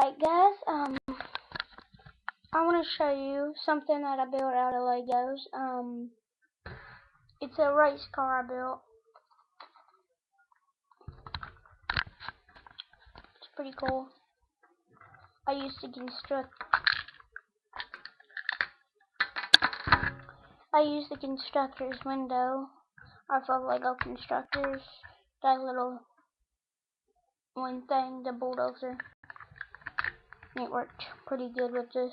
Alright guys, I want to show you something that I built out of Legos. It's a race car I built. It's pretty cool. I used the constructor's window off of Lego Constructors. That little one thing, the bulldozer. It worked pretty good with this.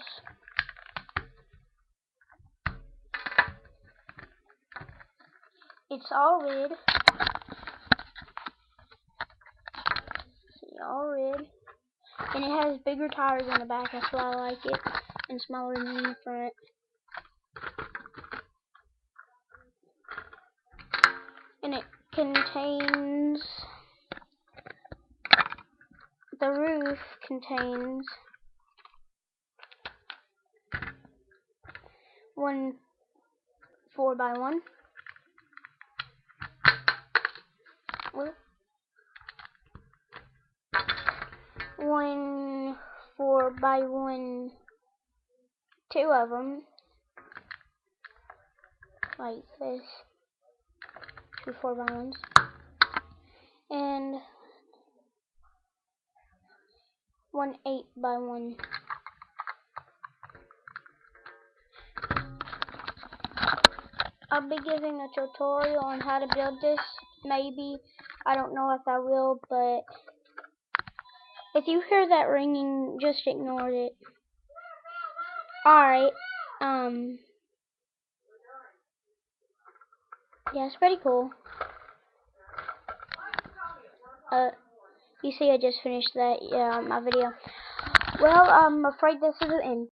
It's all red. See, all red. And it has bigger tires in the back, that's why I like it. And smaller than in the front. And it contains, the roof contains one 4x1. One 4x1, two of them, like this, two 4x1s, and one 8x1. I'll be giving a tutorial on how to build this, maybe. I don't know if I will, but if you hear that ringing, just ignore it. Alright, yeah, it's pretty cool. You see I just finished that, my video. Well, I'm afraid this is the end.